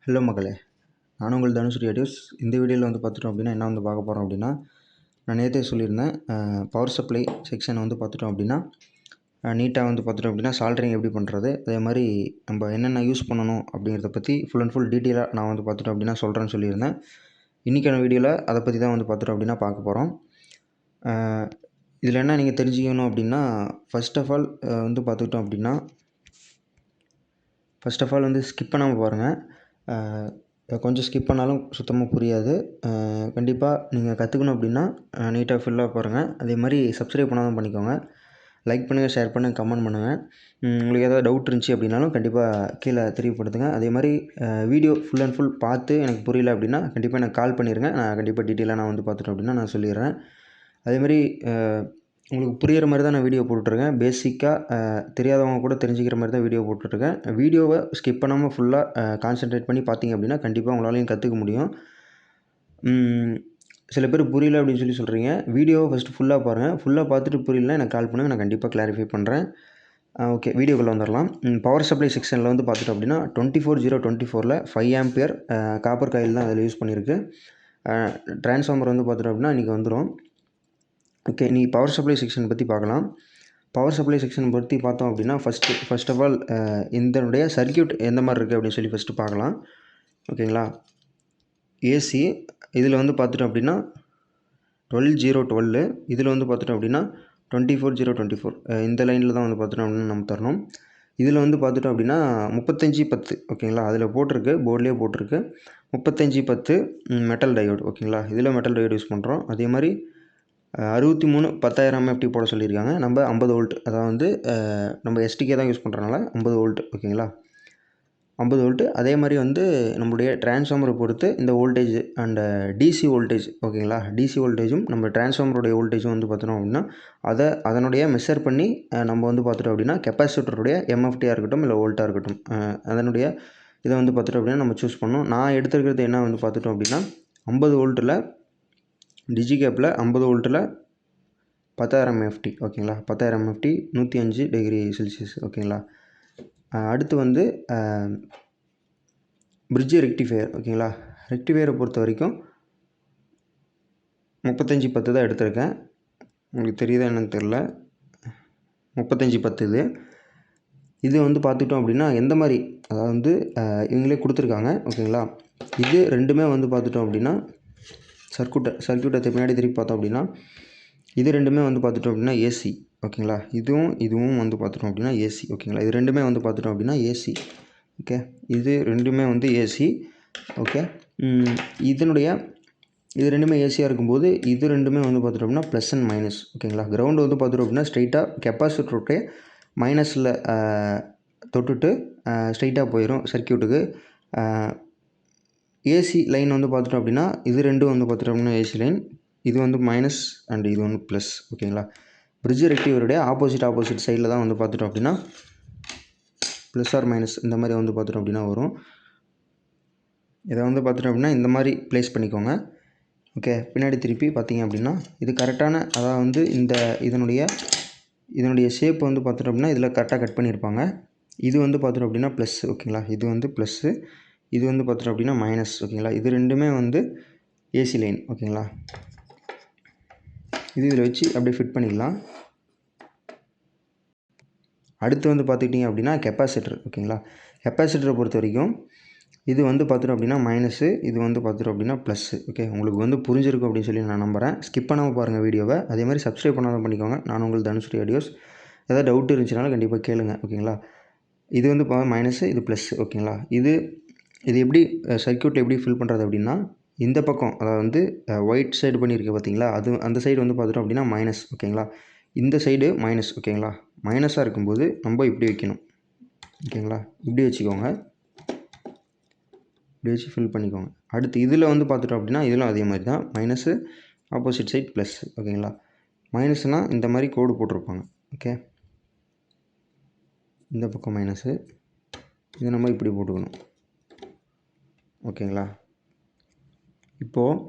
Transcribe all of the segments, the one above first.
Hello மக்களே, நான் உங்கள் தனுஸ்ரீ ஆடியோஸ். இந்த வீடியோவில் வந்து பார்த்துட்டோம் அப்படின்னா என்ன வந்து பார்க்க போகிறோம் அப்படின்னா, நான் நேற்றே சொல்லியிருந்தேன் பவர் சப்ளை செக்ஷன் வந்து பார்த்துட்டோம் அப்படின்னா நீட்டாக வந்து பார்த்துட்டோம் அப்படின்னா சால்ட்ரிங் எப்படி பண்ணுறது, அதே மாதிரி நம்ம என்னென்ன யூஸ் பண்ணணும் அப்படிங்கிறத பற்றி ஃபுல் அண்ட் ஃபுல் டீட்டெயிலாக நான் வந்து பார்த்துட்டோம் அப்படின்னா சொல்கிறேன்னு சொல்லியிருந்தேன். இன்றைக்கான வீடியோவில் அதை பற்றி தான் வந்து பார்த்துட்டோம் அப்படின்னா பார்க்க போகிறோம். இதில் என்ன நீங்கள் தெரிஞ்சுக்கணும் அப்படின்னா, ஃபர்ஸ்ட் ஆஃப் ஆல் வந்து ஸ்கிப் பண்ணாமல் பாருங்கள். கொஞ்சம் ஸ்கிப் பண்ணாலும் சுத்தமாக புரியாது. கண்டிப்பாக நீங்கள் கற்றுக்கணும் அப்படின்னா நீட்டாக ஃபுல்லாக பாருங்கள். அதே மாதிரி சப்ஸ்கிரைப் பண்ணாமல் பண்ணிக்கோங்க. லைக் பண்ணுங்கள், ஷேர் பண்ணுங்கள், கமெண்ட் பண்ணுங்கள். உங்களுக்கு ஏதாவது டவுட் இருந்துச்சு அப்படின்னாலும் கண்டிப்பாக கீழே தெரியப்படுத்துங்க. அதே மாதிரி வீடியோ ஃபுல் அண்ட் ஃபுல் பார்த்து எனக்கு புரியல அப்படின்னா கண்டிப்பாக எனக்கு கால் பண்ணிடுங்க. நான் கண்டிப்பாக டீட்டெயிலாக நான் வந்து பார்த்துட்டோம் அப்படின்னா நான் சொல்லிடுறேன். அதேமாதிரி உங்களுக்கு புரிகிற மாதிரி தான் நான் வீடியோ போட்டுட்ருக்கேன். பேசிக்காக தெரியாதவங்க கூட தெரிஞ்சுக்கிற மாதிரி தான் வீடியோ போட்டுட்ருக்கேன். வீடியோவை ஸ்கிப் பண்ணாமல் ஃபுல்லாக கான்சன்ட்ரேட் பண்ணி பார்த்தீங்க அப்படின்னா கண்டிப்பாக உங்களாலையும் கற்றுக்க முடியும். சில பேர் புரியல அப்படின்னு சொல்கிறீங்க. வீடியோவை ஃபஸ்ட்டு ஃபுல்லாக பாருங்கள். ஃபுல்லாக பார்த்துட்டு புரியலனா எனக்கு கால் பண்ணுங்கள், நான் கண்டிப்பாக கிளாரிஃபை பண்ணுறேன். ஓகே, வீடியோக்குள்ளே வந்துடலாம். பவர் சப்ளை செக்ஷனில் வந்து பார்த்துட்டோம் அப்படின்னா 24024 5 ஆம்பியர் காப்பர் காயில் தான் அதில் யூஸ் பண்ணியிருக்கு. ட்ரான்ஸ்ஃபார்மர் வந்து பார்த்துட்டோம் அப்படின்னா இன்றைக்கி வந்துடும். ஓகே, நீ பவர் சப்ளை செக்ஷன் பற்றி பார்க்கலாம். பவர் சப்ளை செக்ஷன் பற்றி பார்த்தோம் அப்படின்னா ஃபர்ஸ்ட் ஆஃப் ஆல் இதனுடைய சர்க்யூட் எந்த மாதிரி இருக்குது அப்படின்னு சொல்லி ஃபஸ்ட்டு பார்க்கலாம். ஓகேங்களா. ஏசி இதில் வந்து பார்த்துட்டோம் அப்படின்னா 12012, இதில் வந்து பார்த்துட்டோம் அப்படின்னா 24024 இந்த லைனில் தான் வந்து பார்த்துட்டோம் அப்படின்னா நம்ம தரணும். இதில் வந்து பார்த்துட்டோம் அப்படின்னா 3510 ஓகேங்களா. அதில் போட்டிருக்கு, போர்ட்லேயே போட்டிருக்கு 3510 மெட்டல் டயோடு. ஓகேங்களா. இதில் மெட்டல் டயோடு யூஸ் பண்ணுறோம். அதே மாதிரி 63 10,000 MFT போட சொல்லியிருக்காங்க. நம்ம 50 வோல்ட், அதாவது நம்ம எஸ்டிகே தான் யூஸ் பண்ணுறதுனால 50 வோல்ட். ஓகேங்களா. 50 வோல்ட்டு. அதே மாதிரி வந்து நம்மளுடைய டிரான்ஸ்ஃபார்மரை பொறுத்து இந்த வோல்டேஜ் அண்ட் டிசி வோல்டேஜ். ஓகேங்களா. டிசி வோல்டேஜும் நம்ம டிரான்ஸ்ஃபார்மருடைய வோல்டேஜும் வந்து பார்த்தோம் அப்படின்னா அதனுடைய மெஷர் பண்ணி நம்ம வந்து பார்த்துட்டோம் அப்படின்னா கெப்பாசிட்டருடைய எம்எஃப்டியாக இருக்கட்டும் இல்லை வோல்ட்டாக இருக்கட்டும் அதனுடைய இதை வந்து பார்த்துட்டோம் அப்படின்னா நம்ம சூஸ் பண்ணணும். நான் எடுத்துருக்கிறது என்ன வந்து பார்த்துட்டோம் அப்படின்னா 50 வோல்ட்டில் டிஜி கேப்பில் 50 வோல்ட்டில் 10,000 MFT. ஓகேங்களா. 10,000 MFT 105 டிகிரி செல்சியஸ். ஓகேங்களா. அடுத்து வந்து பிரிட்ஜ் ரெக்டிஃபையர். ஓகேங்களா. ரெக்டிஃபையரை பொறுத்த வரைக்கும் 3510 தான் எடுத்திருக்கேன். உங்களுக்கு தெரியுதா என்னன்னு தெரில. 3510 இது வந்து பார்த்துட்டோம் அப்படின்னா எந்த மாதிரி, அதாவது வந்து இவங்களே கொடுத்துருக்காங்க. ஓகேங்களா. இது ரெண்டுமே வந்து பார்த்துட்டோம் அப்படின்னா சர்க்யூட்டை பின்னாடி திருப்பி பார்த்தோம் அப்படின்னா இது ரெண்டுமே வந்து பார்த்துட்டோம் அப்படின்னா ஏசி. ஓகேங்களா. இதுவும் வந்து பார்த்துட்டோம் அப்படின்னா ஏசி. ஓகேங்களா. இது ரெண்டுமே வந்து பார்த்துட்டோம் அப்படின்னா ஏசி. ஓகே, இது ரெண்டுமே வந்து ஏசி. ஓகே, இது ரெண்டுமே ஏசியாக இருக்கும்போது இது ரெண்டுமே வந்து பார்த்துட்டோம் அப்படின்னா ப்ளஸ் அண்ட் மைனஸ். ஓகேங்களா. கிரவுண்டு வந்து பார்த்துட்டோம் அப்படின்னா ஸ்ட்ரைட்டாக கெப்பாசிட்டருடைய மைனஸில் தொட்டுட்டு ஸ்ட்ரைட்டாக போயிடும் சர்க்யூட்டுக்கு. ஏசி லைன் வந்து பார்த்துட்டோம் அப்படின்னா இது ரெண்டும் வந்து பார்த்துட்டோம் அப்படின்னா ஏசி லைன். இது வந்து மைனஸ் அண்ட் இது வந்து ப்ளஸ். ஓகேங்களா. பிரிட்ஜ் ரெக்டிஃபையருடைய ஆப்போசிட் சைடில் தான் வந்து பார்த்துட்டோம் அப்படின்னா ப்ளஸ் ஆர் மைனஸ் இந்த மாதிரி வந்து பார்த்துட்டோம் அப்படின்னா வரும். இதை வந்து பார்த்துட்டோம் அப்படின்னா இந்த மாதிரி ப்ளேஸ் பண்ணிக்கோங்க. ஓகே, பின்னாடி திருப்பி பார்த்தீங்க அப்படின்னா இது கரெக்டான, அதாவது வந்து இதனுடைய ஷேப் வந்து பார்த்துட்டோம் அப்படின்னா இதில் கரெக்டாக கட் பண்ணியிருப்பாங்க. இது வந்து பார்த்துட்டோம் அப்படின்னா ப்ளஸ். ஓகேங்களா. இது வந்து ப்ளஸ்ஸு, இது வந்து பார்த்துட்டோம் அப்படின்னா மைனஸ். ஓகேங்களா. இது ரெண்டுமே வந்து ஏசி லைன். ஓகேங்களா. இது இதில் வச்சு அப்படியே ஃபிட் பண்ணிக்கலாம். அடுத்து வந்து பார்த்துக்கிட்டிங்க அப்படின்னா கெப்பாசிட்டர். ஓகேங்களா. கெப்பாசிட்டரை பொறுத்த வரைக்கும் இது வந்து பார்த்துட்டோம் அப்படின்னா மைனஸு, இது வந்து பார்த்துட்டோம் அப்படின்னா ப்ளஸ்ஸு. ஓகே, உங்களுக்கு வந்து புரிஞ்சிருக்கும் அப்படின்னு சொல்லி நான் நம்புகிறேன். ஸ்கிப் பண்ணாமல் பாருங்கள் வீடியோவை. அதே மாதிரி சப்ஸ்கிரைப் பண்ணாமல் பண்ணிக்கோங்க. நான் உங்கள் தனுஸ்ரீ ஆடியோஸ். ஏதாவது டவுட் இருந்துச்சுனாலும் கண்டிப்பாக கேளுங்க. ஓகேங்களா. இது வந்து மைனஸு, இது ப்ளஸ்ஸு. ஓகேங்களா. இது எப்படி சர்க்யூட்டில் எப்படி ஃபில் பண்ணுறது அப்படின்னா இந்த பக்கம், அதாவது வந்து ஒயிட் சைடு பண்ணியிருக்கு பார்த்தீங்களா, அந்த சைடு வந்து பார்த்துட்டோம் அப்படின்னா மைனஸ். ஓகேங்களா. இந்த சைடு மைனஸ். ஓகேங்களா. மைனஸாக இருக்கும்போது நம்ம இப்படி வைக்கணும். ஓகேங்களா. இப்படி வச்சுக்கோங்க. இப்படி வச்சு ஃபில் பண்ணிக்கோங்க. அடுத்து இதில் வந்து பார்த்துட்டோம் அப்படின்னா இதெல்லாம் அதே மாதிரி தான் மைனஸு, ஆப்போசிட் சைட் ப்ளஸ். ஓகேங்களா. மைனஸ்னால் இந்த மாதிரி கோடு போட்டிருப்பாங்க. ஓகே, இந்த பக்கம் மைனஸு, இதை நம்ம இப்படி போட்டுக்கணும். ஓகேங்களா. இப்போது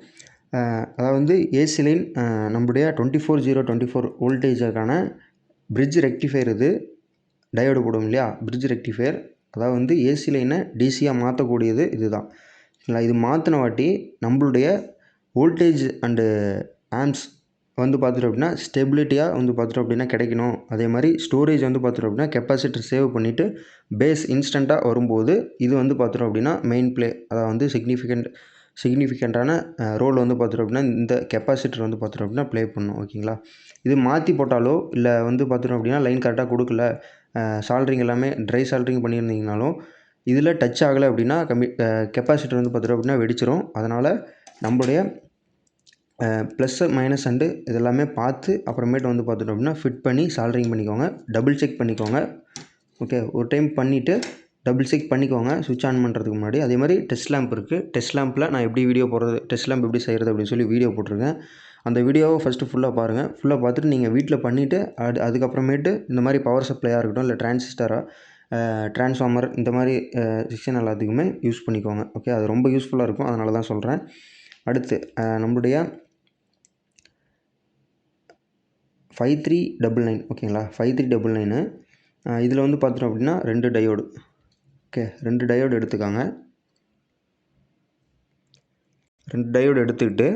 அதாவது வந்து ஏசி லைன் நம்முடைய 24024 வோல்டேஜுக்கான பிரிட்ஜ் ரெக்டிஃபையர் இது டயோடு போடும் இல்லையா, பிரிட்ஜ் ரெக்டிஃபையர் அதாவது வந்து ஏசி லைனை டிசியாக மாற்றக்கூடியது இதுதான். சரிங்களா? இது மாற்றின வாட்டி நம்மளுடைய வோல்டேஜ் அண்டு ஆம்ப்ஸ் வந்து பார்த்துட்டோம் அப்படின்னா ஸ்டெபிலிட்டியாக வந்து பார்த்துட்டோம் அப்படின்னா கிடைக்கணும். அதே மாதிரி ஸ்டோரேஜ் வந்து பார்த்துட்டோம் அப்படின்னா கெப்பாசிட்டர் சேவ் பண்ணிவிட்டு பேஸ் இன்ஸ்டண்ட்டாக வரும்போது இது வந்து பார்த்துட்டோம் அப்படின்னா மெயின் ப்ளே, அதாவது வந்து சிக்னிஃபிகண்ட்டான ரோல் வந்து பார்த்துட்டோம் அப்படின்னா இந்த கெப்பாசிட்டர் வந்து பார்த்துட்டோம் அப்படின்னா ப்ளே பண்ணும். ஓகேங்களா? இது மாற்றி போட்டாலோ இல்லை வந்து பார்த்துட்டோம் அப்படின்னா லைன் கரெக்டாக கொடுக்கல, சால்ட்ரிங் எல்லாமே ட்ரை சால்ட்ரிங் பண்ணியிருந்தீங்கனாலும் இதில் டச் ஆகலை அப்படின்னா கெப்பாசிட்டர் வந்து பார்த்துட்டோம் அப்படின்னா வெடிச்சிரும். அதனால் நம்மளுடைய ப்ளஸ்ஸு மைனஸ் அண்டு இதெல்லாமே பார்த்து அப்புறமேட்டு வந்து பார்த்துட்டோம் அப்படின்னா ஃபிட் பண்ணி சால்ட்ரிங் பண்ணிக்கோங்க. டபுள் செக் பண்ணிக்கோங்க. ஓகே, ஒரு டைம் பண்ணிவிட்டு டபுள் செக் பண்ணிக்கோங்க சுவிட்ச் ஆன் பண்ணுறதுக்கு முன்னாடி. அதே மாதிரி டெஸ்ட் லேம்ப் இருக்குது. டெஸ்ட் லேம்பில் நான் எப்படி வீடியோ போடுறது, டெஸ்ட் லேம்ப் எப்படி செய்கிறது அப்படின்னு சொல்லி வீடியோ போட்டிருக்கேன். அந்த வீடியோவை ஃபஸ்ட்டு ஃபுல்லாக பாருங்கள். ஃபுல்லாக பார்த்துட்டு நீங்கள் வீட்டில் பண்ணிவிட்டு அதுக்கப்புறமேட்டு இந்த மாதிரி பவர் சப்ளையாக இருக்கட்டும் இல்லை டிரான்ஸ்ஃபார்மர் இந்த மாதிரி செக்ஷன் எல்லாத்துக்குமே யூஸ் பண்ணிக்கோங்க. ஓகே, அது ரொம்ப யூஸ்ஃபுல்லாக இருக்கும், அதனால தான் சொல்கிறேன். அடுத்து நம்மளுடைய 5399 ஓகேங்களா, 5399 இதில் வந்து பார்த்துட்டோம் அப்படின்னா 2 டயோடு. ஓகே, 2 டயோடு எடுத்துக்காங்க. 2 டயோடு எடுத்துக்கிட்டு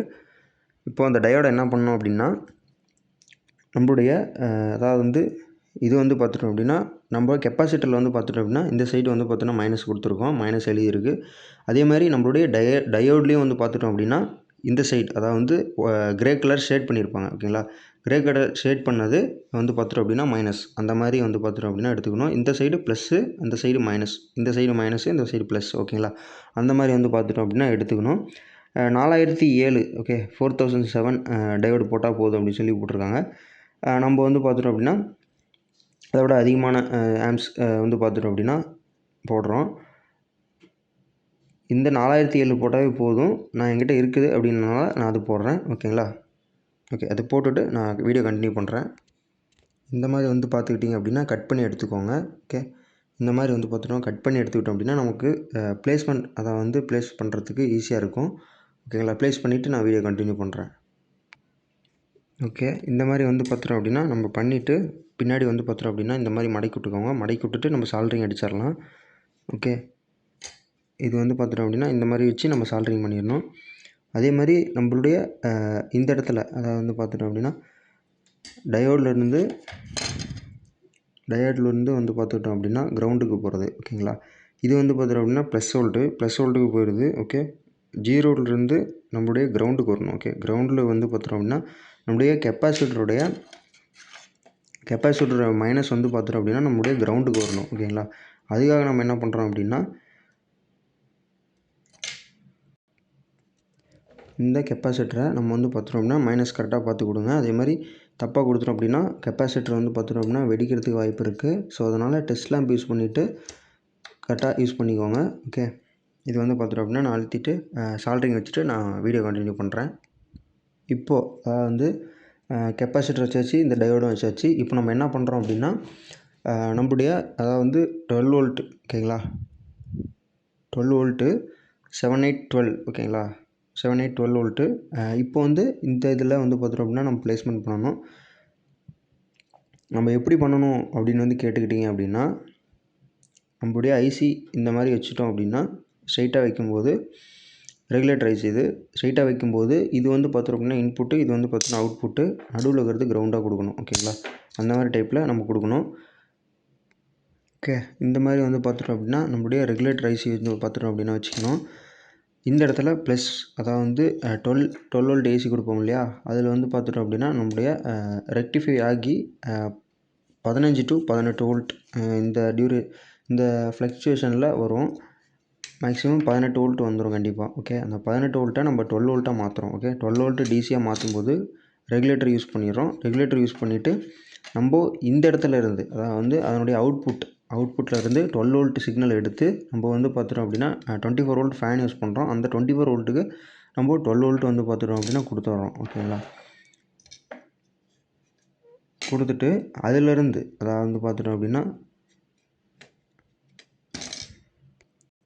இப்போ அந்த டயோடை என்ன பண்ணணும் அப்படின்னா நம்மளுடைய அதாவது வந்து இது வந்து பார்த்துட்டோம் அப்படின்னா நம்ம கெப்பாசிட்டரில் வந்து பார்த்துட்டோம் அப்படின்னா இந்த சைடு வந்து பார்த்தோன்னா மைனஸ் கொடுத்துருக்கோம், மைனஸ் எழுதியிருக்கு. அதே மாதிரி நம்மளுடைய டயோட்லேயும் வந்து பார்த்துட்டோம் அப்படின்னா இந்த சைடு அதாவது வந்து கிரே கலர் ஷேட் பண்ணியிருப்பாங்க. ஓகேங்களா, கிரே கலர் ஷேட் பண்ணது வந்து பார்த்துட்டோம் அப்படின்னா மைனஸ், அந்த மாதிரி வந்து பார்த்துட்டோம் அப்படின்னா எடுத்துக்கணும். இந்த சைடு ப்ளஸ்ஸு, இந்த சைடு மைனஸ், இந்த சைடு மைனஸு, இந்த சைடு ப்ளஸ். ஓகேங்களா, அந்த மாதிரி வந்து பார்த்துட்டோம் அப்படின்னா எடுத்துக்கணும். 4007 ஓகே 4007 டயோடு போட்டால் போதும் அப்படின்னு சொல்லி போட்டிருக்காங்க. நம்ம வந்து பார்த்துட்டோம் அப்படின்னா அதை விட அதிகமான ஆம்ப்ஸ் வந்து பார்த்துட்டோம் அப்படின்னா போடுறோம். இந்த 4007 போட்டாவே போதும், நான் என்கிட்ட இருக்குது அப்படின்றனால நான் அது போடுறேன். ஓகேங்களா, ஓகே, அது போட்டுட்டு நான் வீடியோ கண்டினியூ பண்ணுறேன். இந்த மாதிரி வந்து பார்த்துக்கிட்டிங்க அப்படின்னா கட் பண்ணி எடுத்துக்கோங்க. ஓகே, இந்த மாதிரி வந்து பார்த்துட்டோம் கட் பண்ணி எடுத்துக்கிட்டோம் அப்படின்னா நமக்கு ப்ளேஸ்மெண்ட் அதை வந்து ப்ளேஸ் பண்ணுறதுக்கு ஈஸியாக இருக்கும். ஓகேங்களா, ப்ளேஸ் பண்ணிவிட்டு நான் வீடியோ கண்டினியூ பண்ணுறேன். ஓகே, இந்த மாதிரி வந்து பார்த்துட்டோம் அப்படின்னா நம்ம பண்ணிவிட்டு பின்னாடி வந்து பார்த்துட்டோம் அப்படின்னா இந்த மாதிரி மடக்கி விட்டுக்கோங்க. மடக்கி விட்டுட்டு நம்ம சால்ட்ரிங் அடிச்சிடலாம். ஓகே, இது வந்து பார்த்துட்டோம் அப்படின்னா இந்த மாதிரி வச்சு நம்ம சால்ட்ரிங் பண்ணிடணும். அதே மாதிரி நம்மளுடைய இந்த இடத்துல அதாவது வந்து பார்த்துட்டோம் அப்படின்னா டயோட்லேருந்து வந்து பார்த்துக்கிட்டோம் அப்படின்னா கிரவுண்டுக்கு போகிறது. ஓகேங்களா, இது வந்து பார்த்துட்டோம் அப்படின்னா ப்ளஸ் வோல்ட்டுக்கு போயிடுது. ஓகே, 0லேருந்து நம்மளுடைய கிரவுண்டுக்கு வரணும். ஓகே, கிரவுண்டில் வந்து பார்த்துட்டோம் அப்படின்னா நம்முடைய கெப்பாசிட்டரோட மைனஸ் வந்து பார்த்துட்டோம் அப்படின்னா நம்மளுடைய கிரவுண்டுக்கு வரணும். ஓகேங்களா, அதுக்காக நம்ம என்ன பண்ணுறோம் அப்படின்னா இந்த கெப்பாசிட்டரை நம்ம வந்து பார்த்துட்டோம் அப்படின்னா மைனஸ் கரெக்டாக பார்த்து கொடுங்க. அதே மாதிரி தப்பாக கொடுத்துட்டோம் அப்படின்னா கெப்பாசிட்டர் வந்து பார்த்துட்டோம் அப்படின்னா வெடிக்கிறதுக்கு வாய்ப்பு இருக்குது. ஸோ அதனால் டெஸ்ட் லேம்ப் யூஸ் பண்ணிவிட்டு கரெக்டாக யூஸ் பண்ணிக்கோங்க. ஓகே, இது வந்து பார்த்துட்டோம் அப்படின்னா நான் அழுத்திட்டு சால்ட்ரிங் வச்சுட்டு நான் வீடியோ கண்டினியூ பண்ணுறேன். இப்போது அதாவது வந்து கெப்பாசிட்டர் வச்சாச்சு, இந்த டயோடும் வச்சாச்சு. இப்போ நம்ம என்ன பண்ணுறோம் அப்படின்னா நம்மளுடைய அதாவது வந்து 12 வோல்ட். ஓகேங்களா, 12 வோல்ட்டு 7812 ஓகேங்களா, 7812 வோல்ட்டு. இப்போ வந்து இந்த இதில் வந்து பார்த்துட்டோம் அப்படின்னா நம்ம ப்ளேஸ்மெண்ட் பண்ணணும். நம்ம எப்படி பண்ணணும் அப்படின்னு வந்து கேட்டுக்கிட்டிங்க அப்படின்னா நம்மளுடைய ஐசி இந்த மாதிரி வச்சுட்டோம் அப்படின்னா ஸ்ட்ரைட்டாக வைக்கும்போது ரெகுலேட்டர் ஐசி இது ஸ்ட்ரைட்டாக வைக்கும்போது இது வந்து பார்த்துட்டோம் அப்படின்னா இன்புட்டு, இது வந்து பார்த்தீங்கன்னா அவுட்புட்டு, நடுவில் இருக்கிறது கிரவுண்டாக கொடுக்கணும். ஓகேங்களா, அந்த மாதிரி டைப்பில் நம்ம கொடுக்கணும். ஓகே, இந்த மாதிரி வந்து பார்த்துட்டோம் அப்படின்னா நம்மளுடைய ரெகுலேட்டர் ஐசி வந்து பார்த்துட்டோம் அப்படின்னா வச்சுக்கணும். இந்த இடத்துல ப்ளஸ் அதாவது வந்து 12 வோல்ட் ஏசி கொடுப்போம் இல்லையா, அதில் வந்து பார்த்துட்டோம் அப்படின்னா நம்மளுடைய ரெக்டிஃபை ஆகி 15 to 18 வோல்ட் இந்த ஃப்ளக்சுவேஷனில் வரும். மேக்ஸிமம் 18 வோல்ட் வந்துடும் கண்டிப்பாக. ஓகே, அந்த 18 வோல்ட்டை நம்ம 12 வோல்ட்டாக மாற்றுறோம். ஓகே, 12 வோல்ட்டு டிசியாக மாற்றும்போது ரெகுலேட்டர் யூஸ் பண்ணிடுறோம். ரெகுலேட்டர் யூஸ் பண்ணிவிட்டு நம்ம இந்த இடத்துல இருந்து அதாவது வந்து அதனுடைய அவுட்புட்டில் இருந்து 12 வோல்ட் சிக்னல் எடுத்து நம்ம வந்து பார்த்துட்டோம் அப்படின்னா 24 வோல்ட் ஃபேன் யூஸ் பண்ணுறோம். அந்த 24 வோல்ட்டுக்கு நம்ம 12 வோல்ட் வந்து பார்த்துட்டோம் அப்படின்னா கொடுத்துட்றோம். ஓகேங்களா, கொடுத்துட்டு அதிலிருந்து அதாவது வந்து பார்த்துட்டோம் அப்படின்னா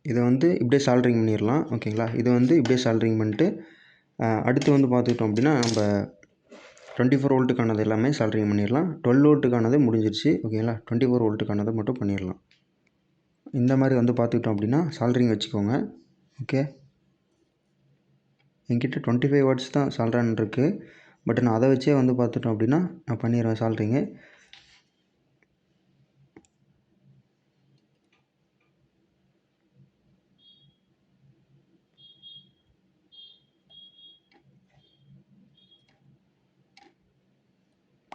இதை வந்து இப்படியே சால்ட்ரிங் பண்ணிடலாம். ஓகேங்களா, இதை வந்து இப்படியே சால்ட்ரிங் பண்ணிட்டு அடுத்து வந்து பார்த்துக்கிட்டோம் அப்படின்னா நம்ம 24 வோல்ட்டுக்கானது எல்லாமே சால்ட்ரிங் பண்ணிடலாம். 12 வோல்ட்டுக்கானது முடிஞ்சிருச்சு. ஓகேங்களா, 24 வோல்ட்டுக்கானதை மட்டும் பண்ணிடலாம். இந்த மாதிரி வந்து பார்த்துக்கிட்டோம் அப்படின்னா சால்ட்ரிங் வச்சுக்கோங்க. ஓகே, என்கிட்ட 25 வாட்ஸ் தான் சால்ட்ரான் இருக்குது. பட் நான் அதை வச்சே வந்து பார்த்துட்டோம் அப்படின்னா நான் பண்ணிடுவேன் சால்ட்ரிங்கு.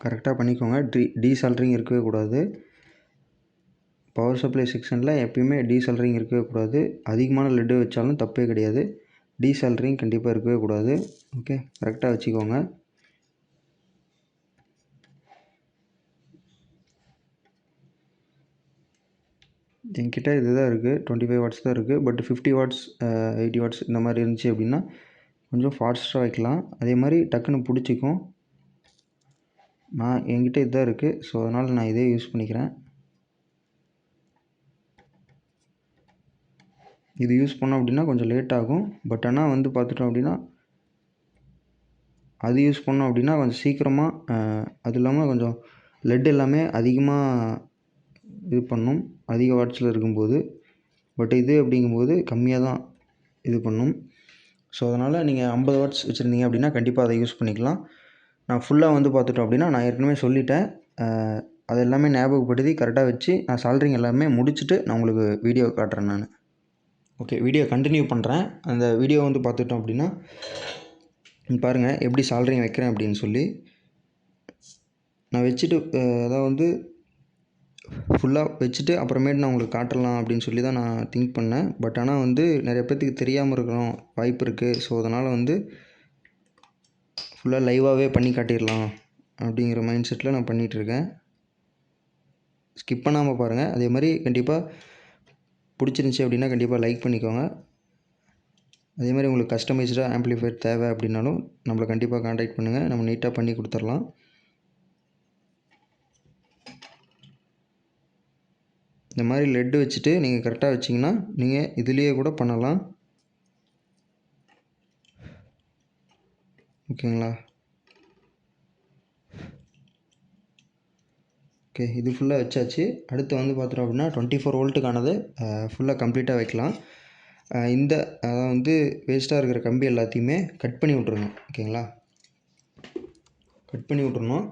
கரெக்டாக பண்ணிக்கோங்க. டீசால்ட்ரிங் இருக்கவே கூடாது. பவர் சப்ளை செக்ஷனில் எப்பயுமே டீசால்ட்ரிங் இருக்கவே கூடாது. அதிகமான லெட்டு வச்சாலும் தப்பே கிடையாது. டீசால்ட்ரிங் கண்டிப்பாக இருக்கவே கூடாது. ஓகே, கரெக்டாக வச்சுக்கோங்க. என்கிட்ட இது தான் இருக்குது, 25 வாட்ஸ் தான் இருக்குது. பட் 50 வாட்ஸ் 80 வாட்ஸ் இந்த மாதிரி இருந்துச்சு அப்படின்னா கொஞ்சம் ஃபாஸ்ட்டாக வைக்கலாம். அதே மாதிரி டக்குன்னு பிடிச்சிக்கும். என்கிட்ட இதுதான் இருக்குது. ஸோ அதனால் நான் இதே யூஸ் பண்ணிக்கிறேன். இது யூஸ் பண்ணோம் அப்படின்னா கொஞ்சம் லேட் ஆகும். பட் ஆனால் வந்து பார்த்துட்டோம் அப்படின்னா அது யூஸ் பண்ணோம் அப்படின்னா கொஞ்சம் சீக்கிரமாக, அது இல்லாமல் கொஞ்சம் லெட் எல்லாமே அதிகமாக இது பண்ணும் அதிக வாட்ஸில் இருக்கும்போது. பட் இது அப்படிங்கும்போது கம்மியாக தான் இது பண்ணும். ஸோ அதனால் நீங்கள் 50 வாட்ஸ் வச்சுருந்தீங்க அப்படின்னா கண்டிப்பாக அதை யூஸ் பண்ணிக்கலாம். நான் ஃபுல்லாக வந்து பார்த்துட்டோம் அப்படின்னா நான் ஏற்கனவே சொல்லிட்டேன். அது எல்லாமே ஞாபகப்படுத்தி கரெக்டாக வச்சு நான் சால்ட்ரிங் எல்லாமே முடிச்சுட்டு நான் உங்களுக்கு வீடியோ காட்டுறேன் நான். ஓகே, வீடியோ கண்டினியூ பண்ணுறேன். அந்த வீடியோ வந்து பார்த்துட்டோம் அப்படின்னா பாருங்கள் எப்படி சால்ட்ரிங் வைக்கிறேன் அப்படின்னு சொல்லி. நான் வச்சுட்டு அதாவது வந்து ஃபுல்லாக வச்சுட்டு அப்புறமேட்டு நான் உங்களுக்கு காட்டலாம் அப்படின்னு சொல்லி தான் நான் திங்க் பண்ணேன். பட் ஆனால் வந்து நிறைய பேர்த்துக்கு தெரியாமல் இருக்கணும் வாய்ப்பு இருக்குது. ஸோ அதனால் வந்து ஃபுல்லாக லைவாகவே பண்ணி காட்டிடலாம் அப்படிங்கிற மைண்ட் செட்டில் நான் பண்ணிகிட்ருக்கேன். ஸ்கிப் பண்ணாமல் பாருங்கள். அதே மாதிரி கண்டிப்பாக பிடிச்சிருந்துச்சி அப்படின்னா கண்டிப்பாக லைக் பண்ணிக்கோங்க. அதே மாதிரி உங்களுக்கு கஸ்டமைஸ்டாக ஆம்ப்ளிஃபையர் தேவை அப்படின்னாலும் நம்மளை கண்டிப்பாக கான்டாக்ட் பண்ணுங்கள். நம்ம நீட்டாக பண்ணி கொடுத்துர்லாம். இந்த மாதிரி லெட்டு வச்சுட்டு நீங்கள் கரெக்டாக வச்சிங்கன்னா நீங்கள் இதுலேயே கூட பண்ணலாம். ஓகேங்களா? ஓகே, இது ஃபுல்லாக வச்சாச்சு. அடுத்து வந்து பார்த்துட்டோம் அப்படின்னா 24 வோல்ட்டுக்கானது ஃபுல்லாக கம்ப்ளீட்டாக வைக்கலாம். இந்த வந்து வேஸ்ட்டாக இருக்கிற கம்பி எல்லாத்தையுமே கட் பண்ணி விட்ருங்க. ஓகேங்களா? கட் பண்ணி விட்றணும்.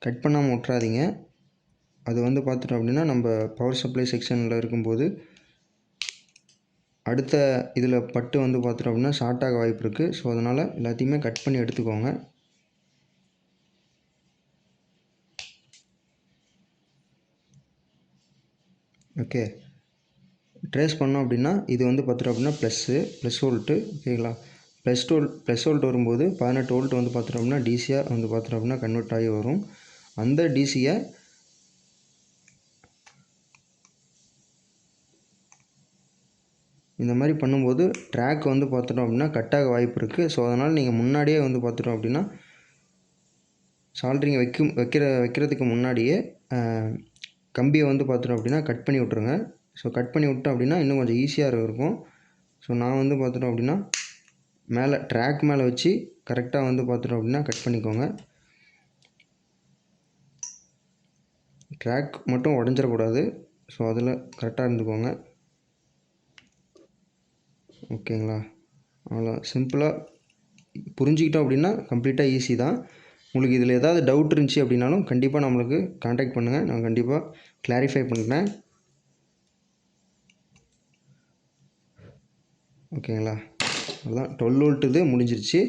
கட் பண்ணாமல் விட்றாதீங்க. அது வந்து பார்த்துட்டோம் அப்படின்னா நம்ம பவர் சப்ளை செக்ஷனில் இருக்கும்போது அடுத்த இதில் பட்டு வந்து பார்த்துட்டோம் அப்படின்னா ஷார்ட் ஆக வாய்ப்பு இருக்குது. ஸோ அதனால் எல்லாத்தையுமே கட் பண்ணி எடுத்துக்கோங்க. ஓகே, ட்ரேஸ் பண்ணோம் அப்படின்னா இது வந்து பார்த்துட்டோம் அப்படின்னா ப்ளஸ் வோல்ட்டு. ஓகேங்களா? ப்ளஸ் வோல்ட் வரும்போது 18 வோல்ட் வந்து பார்த்துட்டோம் அப்படின்னா டிசியாக வந்து பார்த்துட்டோம் அப்படின்னா கன்வெர்ட் ஆகி வரும். அந்த டிசியை இந்த மாதிரி பண்ணும்போது ட்ராக் வந்து பார்த்துட்டோம் அப்படின்னா கட்டாக வாய்ப்பு இருக்குது. ஸோ அதனால் நீங்கள் முன்னாடியே வந்து பார்த்துட்டோம் அப்படின்னா சால்ட்ரிங் வைக்கிறதுக்கு முன்னாடியே கம்பியை வந்து பார்த்துட்டோம் அப்படின்னா கட் பண்ணி விட்ருங்க. ஸோ கட் பண்ணி விட்டோம் அப்படின்னா இன்னும் கொஞ்சம் ஈஸியாக இருக்கும். ஸோ நான் வந்து பார்த்துட்டோம் அப்படின்னா மேலே ட்ராக் மேலே வச்சு கரெக்டாக வந்து பார்த்துட்டோம் அப்படின்னா கட் பண்ணிக்கோங்க. ட்ராக் மட்டும் உடஞ்சிடக்கூடாது. ஸோ அதில் கரெக்டாக இருந்துக்கோங்க. ஓகேங்களா? அவ்வளோ சிம்பிளாக புரிஞ்சுக்கிட்டோம் அப்படின்னா கம்ப்ளீட்டாக ஈஸி தான். உங்களுக்கு இதில் ஏதாவது டவுட் இருந்துச்சு அப்படின்னாலும் கண்டிப்பாக நம்மளுக்கு கான்டாக்ட் பண்ணுங்கள். நான் கண்டிப்பாக கிளாரிஃபை பண்ணுறேன். ஓகேங்களா? அதுதான் 12 வோல்ட்டு இது முடிஞ்சிருச்சு.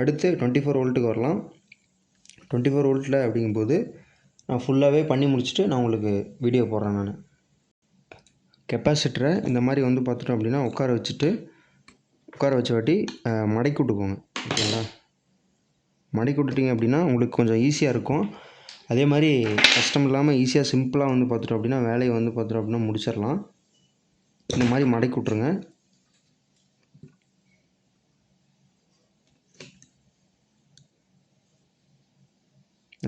அடுத்து 24 வோல்ட்டுக்கு வரலாம். 24 வோல்ட்டில் அப்படிங்கும்போது நான் ஃபுல்லாகவே பண்ணி முடிச்சுட்டு நான் உங்களுக்கு வீடியோ போடுறேன் நான். கெப்பாசிட்டரை இந்த மாதிரி வந்து பார்த்துட்டோம் அப்படின்னா உட்கார வச்ச வாட்டி மடக்கி விட்டுக்கோங்க. ஓகேங்களா? மடக்கி விட்டுட்டிங்க அப்படின்னா உங்களுக்கு கொஞ்சம் ஈஸியாக இருக்கும். அதே மாதிரி கஷ்டம் இல்லாமல் ஈஸியாக சிம்பிளாக வந்து பார்த்துட்டோம் அப்படின்னா வேலையை வந்து பார்த்துட்டோம் அப்படின்னா முடிச்சிடலாம். இந்த மாதிரி மடக்கி விட்ருங்க.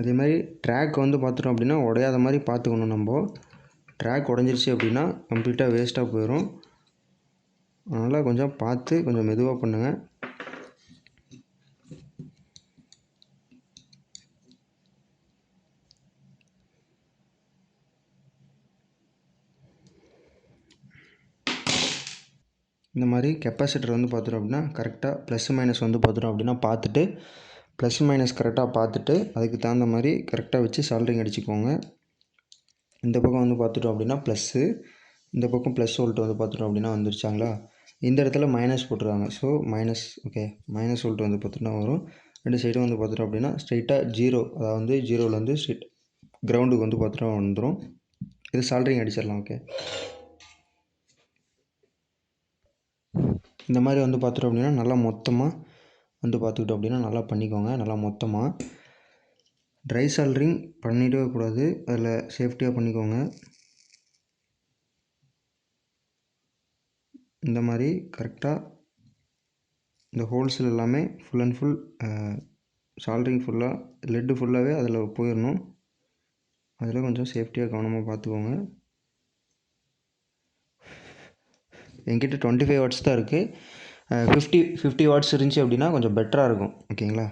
அதே மாதிரி ட்ராக் வந்து பார்த்துட்டோம் அப்படின்னா உடையாத மாதிரி பார்த்துக்கணும். நம்ம ட்ராக் உடஞ்சிருச்சு அப்படின்னா கம்ப்ளீட்டாக வேஸ்ட்டாக போயிடும். அதனால் கொஞ்சம் பார்த்து கொஞ்சம் மெதுவாக பண்ணுங்கள். இந்த மாதிரி கெப்பாசிட்டர் வந்து பார்த்துட்டோம் அப்படின்னா கரெக்டாக ப்ளஸ் மைனஸ் வந்து பார்த்துட்டோம் அப்படின்னா பார்த்துட்டு ப்ளஸ் மைனஸ் கரெக்டாக பார்த்துட்டு அதுக்கு தகுந்த மாதிரி கரெக்டாக வச்சு சால்ட்ரிங் அடிச்சுக்கோங்க. இந்த பக்கம் வந்து பார்த்துட்டோம் அப்படின்னா ப்ளஸ்ஸு, இந்த பக்கம் ப்ளஸ் வோல்ட் வந்து பார்த்துட்டோம் அப்படின்னா வந்துருச்சாங்களா. இந்த இடத்துல மைனஸ் போட்டுருக்காங்க. So minus okay minus volt வந்து பார்த்துட்டா வரும். ரெண்டு சைடும் வந்து பார்த்துட்டோம் அப்படின்னா ஸ்ட்ரைட்டாக ஜீரோ, அதாவது வந்து ஜீரோலேருந்து ஸ்ட்ரைட் கிரவுண்டுக்கு வந்து பார்த்துட்டா வந்துடும். இது சால்ட்ரிங் அடிச்சிடலாம். ஓகே இந்த மாதிரி வந்து பார்த்துட்டோம் அப்படின்னா நல்லா மொத்தமாக வந்து பார்த்துக்கிட்டோம் அப்படின்னா நல்லா பண்ணிக்கோங்க. நல்லா மொத்தமாக ட்ரை சால்ட்ரிங் பண்ணிடவே கூடாது, அதில் சேஃப்டியாக பண்ணிக்கோங்க. இந்த மாதிரி கரெக்டாக இந்த ஹோல்ஸில் எல்லாமே ஃபுல் அண்ட் ஃபுல் சால்ட்ரிங் ஃபுல்லாக லெட்டு ஃபுல்லாகவே அதில் போயிடணும். அதில் கொஞ்சம் சேஃப்டியாக கவனமாக பார்த்துக்கோங்க. என்கிட்ட 25 வாட்ஸ் தான் இருக்குது. 50 வாட்ஸ் இருந்துச்சு அப்படின்னா கொஞ்சம் பெட்டராக இருக்கும். ஓகேங்களா,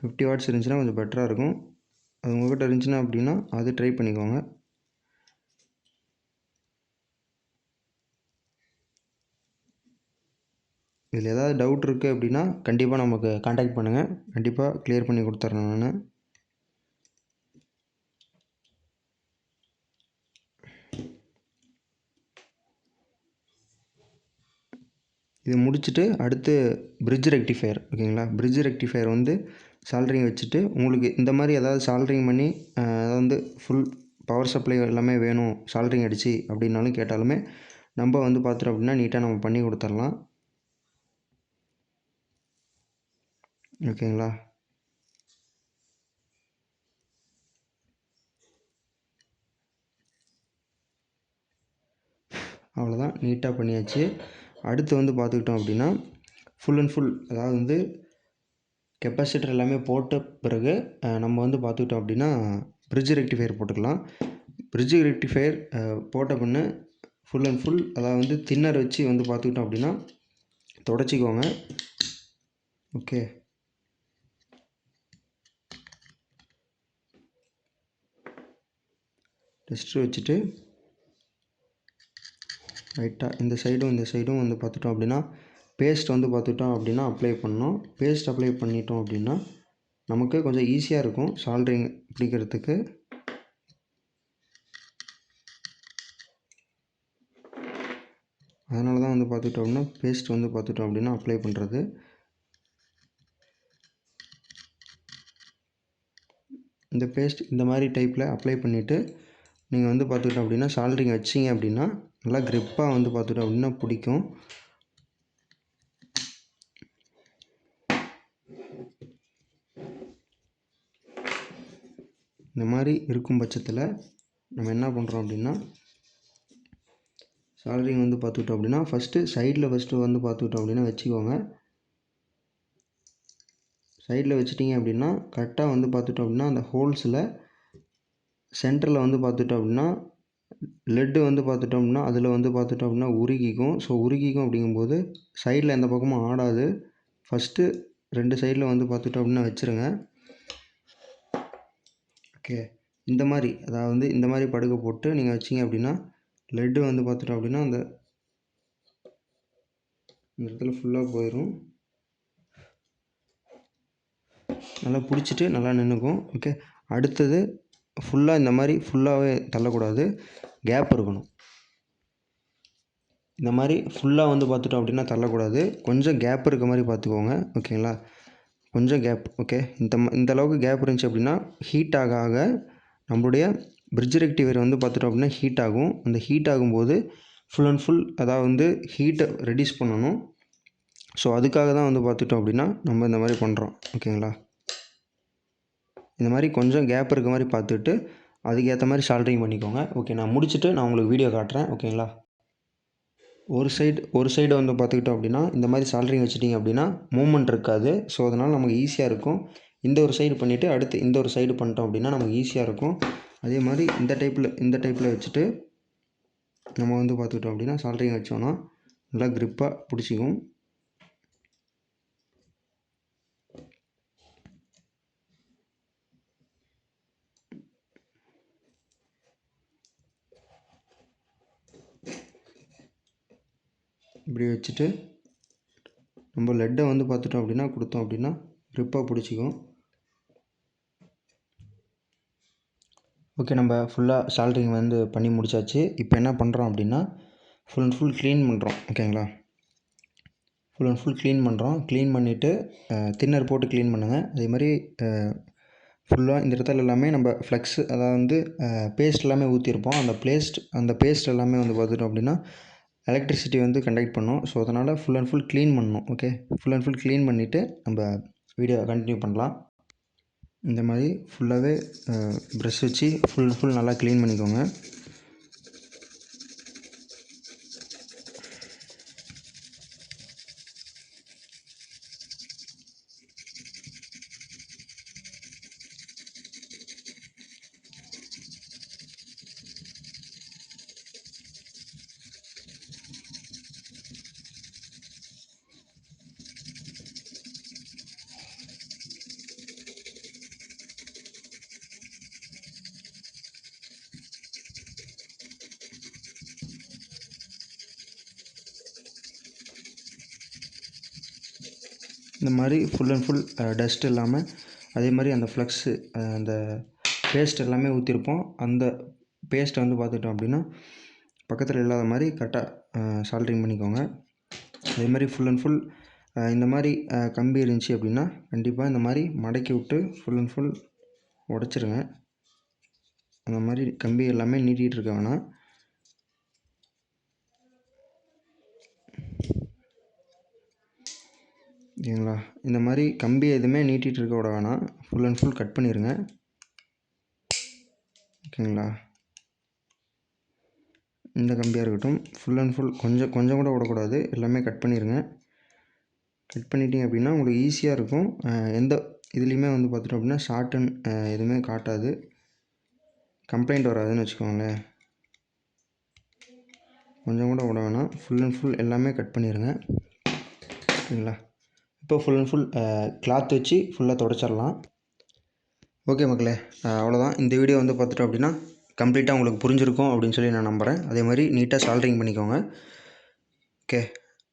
50 வாட்ஸ் இருந்துச்சுன்னா கொஞ்சம் பெட்டராக இருக்கும். அது உங்கள்கிட்ட இருந்துச்சுன்னா அப்படின்னா அது ட்ரை பண்ணிக்கோங்க. இதில் ஏதாவது டவுட் இருக்குது அப்படின்னா கண்டிப்பாக நமக்கு காண்டாக்ட் பண்ணுங்கள். கண்டிப்பாக கிளியர் பண்ணி கொடுத்துட்றேன் நான். இது முடிச்சுட்டு அடுத்து பிரிட்ஜ் ரெக்டிஃபையர். ஓகேங்களா, பிரிட்ஜ் ரெக்டிஃபையர் வந்து சால்ட்ரிங் வச்சுட்டு உங்களுக்கு இந்த மாதிரி ஏதாவது சால்ட்ரிங் பண்ணி அதாவது வந்து ஃபுல் பவர் சப்ளை எல்லாமே வேணும் சால்ட்ரிங் அடித்து அப்படின்னாலும் கேட்டாலுமே நம்ம வந்து பார்த்துட்டோம் அப்படின்னா நீட்டாக நம்ம பண்ணி கொடுத்துடலாம். ஓகேங்களா, அவ்வளோதான், நீட்டாக பண்ணியாச்சு. அடுத்து வந்து பார்த்துக்கிட்டோம் அப்படின்னா ஃபுல் அண்ட் ஃபுல் அதாவது வந்து கெப்பாசிட்டர் எல்லாமே போட்ட பிறகு நம்ம வந்து பார்த்துக்கிட்டோம் அப்படின்னா பிரிட்ஜ் ரெக்டிஃபையர் போட்டுக்கலாம். பிரிட்ஜ் ரெக்டிஃபையர் போட்ட பின்ன ஃபுல் அண்ட் ஃபுல் அதாவது வந்து தின்னர் வச்சு வந்து பார்த்துக்கிட்டோம் அப்படின்னா தொடச்சிக்கோங்க. ஓகே, டஸ்ட்ரு வச்சுட்டு ரைட்டாக இந்த சைடும் வந்து பார்த்துட்டோம் அப்படின்னா பேஸ்ட் வந்து பார்த்துட்டோம் அப்படின்னா அப்ளை பண்ணோம். பேஸ்ட் அப்ளை பண்ணிட்டோம் அப்படின்னா நமக்கு கொஞ்சம் ஈஸியாக இருக்கும் சால்ட்ரிங் பிடிக்கிறதுக்கு. அதனால தான் வந்து பார்த்துட்டோம் அப்படின்னா பேஸ்ட் வந்து பார்த்துட்டோம் அப்படின்னா அப்ளை பண்ணுறது. இந்த பேஸ்ட் இந்த மாதிரி டைப்பில் அப்ளை பண்ணிவிட்டு நீங்கள் வந்து பார்த்துக்கிட்டோம் அப்படின்னா சால்ட்ரிங் வச்சிங்க அப்படின்னா நல்லா க்ரிப்பாக வந்து பார்த்துட்டோம் அப்படின்னா பிடிக்கும். இந்த மாதிரி இருக்கும் பட்சத்தில் நம்ம என்ன பண்ணுறோம் அப்படின்னா சால்ட்ரிங் வந்து பார்த்துக்கிட்டோம் அப்படின்னா சைடில் வந்து பார்த்துக்கிட்டோம் அப்படின்னா வச்சுக்கோங்க. சைடில் வச்சுட்டிங்க அப்படின்னா கரெக்டாக வந்து பார்த்துட்டோம் அப்படின்னா அந்த ஹோல்ஸில் சென்டரில் வந்து பார்த்துட்டோம் அப்படின்னா லெட்டு வந்து பார்த்துட்டோம் அப்படின்னா அதில் வந்து பார்த்துட்டோம் அப்படின்னா உருகிக்கும். ஸோ உருகிக்கும் அப்படிங்கும்போது சைடில் எந்த பக்கமும் ஆடாது. ஃபஸ்ட்டு 2 சைடில் வந்து பார்த்துட்டோம் அப்படின்னா வச்சுருங்க. ஓகே, இந்த மாதிரி அதாவது வந்து இந்த மாதிரி படுக்கை போட்டு நீங்கள் வச்சிங்க அப்படின்னா லெட்டு வந்து பார்த்துட்டோம் அப்படின்னா அந்த இடத்துல ஃபுல்லாக போயிடும். நல்லா பிடிச்சிட்டு நல்லா நின்றுக்கும். ஓகே, அடுத்தது ஃபுல்லாக இந்த மாதிரி ஃபுல்லாகவே தள்ளக்கூடாது, கேப் இருக்கணும். இந்த மாதிரி ஃபுல்லாக வந்து பார்த்துட்டோம் அப்படின்னா தள்ளக்கூடாது, கொஞ்சம் கேப் இருக்க மாதிரி பார்த்துக்கோங்க. ஓகேங்களா, கொஞ்சம் கேப். ஓகே, இந்த அளவுக்கு கேப் இருந்துச்சு அப்படின்னா ஹீட் ஆக ஆக நம்மளுடைய பிரிட்ஜ் ரெக்டிஃபையர் வந்து பார்த்துட்டோம் அப்படின்னா ஹீட் ஆகும். அந்த ஹீட் ஆகும்போது ஃபுல் அண்ட் ஃபுல் அதாவது வந்து ஹீட்டை ரெடியூஸ் பண்ணணும். ஸோ அதுக்காக தான் வந்து பார்த்துட்டோம் அப்படின்னா நம்ம இந்த மாதிரி பண்ணுறோம். ஓகேங்களா, இந்த மாதிரி கொஞ்சம் கேப் இருக்க மாதிரி பார்த்துட்டு அதுக்கேற்ற மாதிரி சால்ட்ரிங் பண்ணிக்கோங்க. ஓகே, நான் முடிச்சுட்டு நான் உங்களுக்கு வீடியோ காட்டுறேன். ஓகேங்களா, ஒரு சைடு வந்து பார்த்துக்கிட்டோம் அப்படின்னா இந்த மாதிரி சால்ட்ரிங் வச்சுட்டிங்க அப்படின்னா மூவ்மெண்ட் இருக்காது. ஸோ அதனால் நமக்கு ஈஸியாக இருக்கும். இந்த ஒரு சைடு பண்ணிவிட்டு அடுத்து இந்த ஒரு சைடு பண்ணிட்டோம் அப்படின்னா நமக்கு ஈஸியாக இருக்கும். அதே மாதிரி இந்த டைப்பில் வச்சுட்டு நம்ம வந்து பார்த்துக்கிட்டோம் அப்படின்னா சால்ட்ரிங் வச்சோன்னா நல்லா க்ரிப்பாக பிடிச்சிக்கும். இப்படி வச்சுட்டு நம்ம லெட்டை வந்து பார்த்துட்டோம் அப்படின்னா கொடுத்தோம் அப்படின்னா க்ரிப்பாக பிடிச்சிக்கும். ஓகே, நம்ம ஃபுல்லாக சால்ட்ரிங் வந்து பண்ணி முடிச்சாச்சு. இப்போ என்ன பண்ணுறோம் அப்படின்னா ஃபுல் அண்ட் ஃபுல் க்ளீன் பண்ணுறோம். ஓகேங்களா, ஃபுல் அண்ட் ஃபுல் க்ளீன் பண்ணுறோம். க்ளீன் பண்ணிவிட்டு தின்னர் போட்டு க்ளீன் பண்ணுங்கள். அதே மாதிரி ஃபுல்லாக இந்த இடத்துல எல்லாமே நம்ம ஃப்ளெக்ஸ் அதாவது வந்து பேஸ்ட் எல்லாமே ஊற்றிருப்போம். அந்த பேஸ்ட் எல்லாமே வந்து பார்த்துட்டோம் அப்படின்னா எலக்ட்ரிசிட்டி வந்து கண்டக்ட் பண்ணும். ஸோ அதனால் ஃபுல் அண்ட் ஃபுல் க்ளீன் பண்ணணும். Okay, full and full clean பண்ணிவிட்டு நம்ம வீடியோ கண்டினியூ பண்ணலாம். இந்த மாதிரி ஃபுல்லாகவே ப்ரஷ் வச்சு ஃபுல் அண்ட் ஃபுல் நல்லா க்ளீன் பண்ணிக்கோங்க. இந்த மாதிரி ஃபுல் அண்ட் ஃபுல் டஸ்ட் இல்லாமல் அதே மாதிரி அந்த ஃப்ளக்ஸு அந்த பேஸ்ட் எல்லாமே ஊற்றிருப்போம். அந்த பேஸ்ட்டை வந்து பார்த்துட்டோம் அப்படின்னா பக்கத்தில் இல்லாத மாதிரி கரெக்டாக சால்ட்ரிங் பண்ணிக்கோங்க. அதே மாதிரி ஃபுல் அண்ட் ஃபுல் இந்த மாதிரி கம்பி இருந்துச்சு அப்படின்னா கண்டிப்பாக இந்த மாதிரி மடக்கி விட்டு ஃபுல் அண்ட் ஃபுல் உடச்சிருங்க. அந்த மாதிரி கம்பி எல்லாமே நீட்டிகிட்டு இருக்க வேணாம். ஓகேங்களா, இந்த மாதிரி கம்பி எதுவுமே நீட்டிகிட்டு இருக்க விட வேணாம். ஃபுல் அண்ட் ஃபுல் கட் பண்ணிடுங்க. ஓகேங்களா, இந்த கம்பியாக இருக்கட்டும். ஃபுல் அண்ட் ஃபுல் கொஞ்சம் கூட விடக்கூடாது. எல்லாமே கட் பண்ணிடுங்க. கட் பண்ணிட்டீங்க அப்படின்னா உங்களுக்கு ஈஸியாக இருக்கும். எந்த இதுலேயுமே வந்து பார்த்துட்டோம் அப்படின்னா ஷார்ட்டன் எதுவுமே காட்டாது, கம்ப்ளைண்ட் வராதுன்னு வச்சுக்கோங்களேன். கொஞ்சம் கூட விட வேணாம். ஃபுல் அண்ட் ஃபுல் எல்லாமே கட் பண்ணிடுங்க. ஓகேங்களா, இப்போ ஃபுல் அண்ட் ஃபுல் கிளாத் வச்சு ஃபுல்லாக துடைச்சிடலாம். ஓகே மக்களே, அவ்வளோதான். இந்த வீடியோ வந்து பார்த்துட்டோம் அப்படின்னா கம்ப்ளீட்டாக உங்களுக்கு புரிஞ்சிருக்கும் அப்படின்னு சொல்லி நான் நம்புகிறேன். அதே மாதிரி நீட்டாக சால்ட்ரிங் பண்ணிக்கோங்க. ஓகே,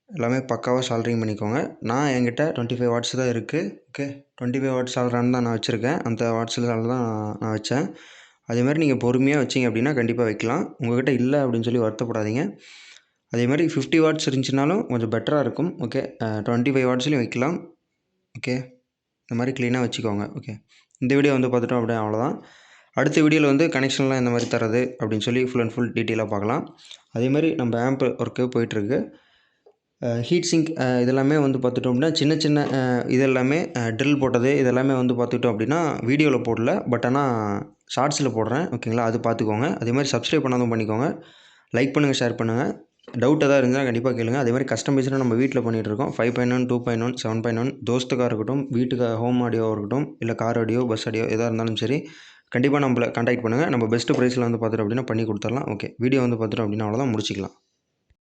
எல்லாமே பக்காவாக சால்ட்ரிங் பண்ணிக்கோங்க. நான் என்கிட்ட 25 வாட்ஸ் தான் இருக்குது. ஓகே, 25 வாட்ஸ் சால்ட்ரான் தான் நான் வச்சுருக்கேன். அந்த வாட்ஸில் தான் நான் வச்சேன். அதேமாதிரி நீங்கள் பொறுமையாக வச்சிங்க அப்படின்னா கண்டிப்பாக வைக்கலாம். உங்கள்கிட்ட இல்லை அப்படின்னு சொல்லி வருத்தப்படாதீங்க. அதேமாதிரி 50 வாட்ஸ் இருந்துச்சுனாலும் கொஞ்சம் பெட்டராக இருக்கும். ஓகே, 25 வாட்ஸ்லையும் வைக்கலாம். ஓகே, இந்த மாதிரி க்ளீனாக வச்சுக்கோங்க. ஓகே, இந்த வீடியோ வந்து பார்த்துட்டோம் அப்படியே அவ்வளோதான். அடுத்த வீடியோவில் வந்து கனெக்ஷன்லாம் எந்த மாதிரி தரது அப்படின்னு சொல்லி ஃபுல் அண்ட் ஃபுல் டீட்டெயிலாக பார்க்கலாம். அதேமாதிரி நம்ம ஆம்ப் ஒர்க்கு போயிட்டுருக்கு. ஹீட் சிங்க் இதெல்லாமே வந்து பார்த்துட்டோம் அப்படின்னா சின்ன சின்ன இதெல்லாமே ட்ரில் போட்டது இதெல்லாமே வந்து பார்த்துக்கிட்டோம் அப்படின்னா வீடியோவில் போடல, பட் ஆனால் ஷார்ட்ஸில் போடுறேன். ஓகேங்களா, அது பார்த்துக்கோங்க. அதே மாதிரி சப்ஸ்கிரைப் பண்ணாதும் பண்ணிக்கோங்க. லைக் பண்ணுங்கள், ஷேர் பண்ணுங்கள். டவுட் எதாவது இருந்தால் கண்டிப்பாக கேளுங்க. அதே மாதிரி கஸ்டமைஸ்டாக நம்ம வீட்டில் பண்ணிகிட்ருக்கோம். 5.1, 2.1, 7.1 தோஸ்துக்காக இருக்கட்டும், வீட்டுக்காக ஹோம் ஆடியோவாக இருக்கட்டும், இல்லை கார் ஆடியோ, பஸ் ஆடியோ எதாக இருந்தாலும் சரி கண்டிப்பாக நம்மளை கான்டாக்ட் பண்ணுங்கள். நம்ம பெஸ்ட்டு ப்ரைஸில் வந்து பார்த்துட்டோம் அப்படின்னா பண்ணி கொடுத்துடலாம். ஓகே, வீடியோ வந்து பார்த்துட்டோம் அப்படின்னா அவ்வளோதான், முடிச்சிக்கலாம்.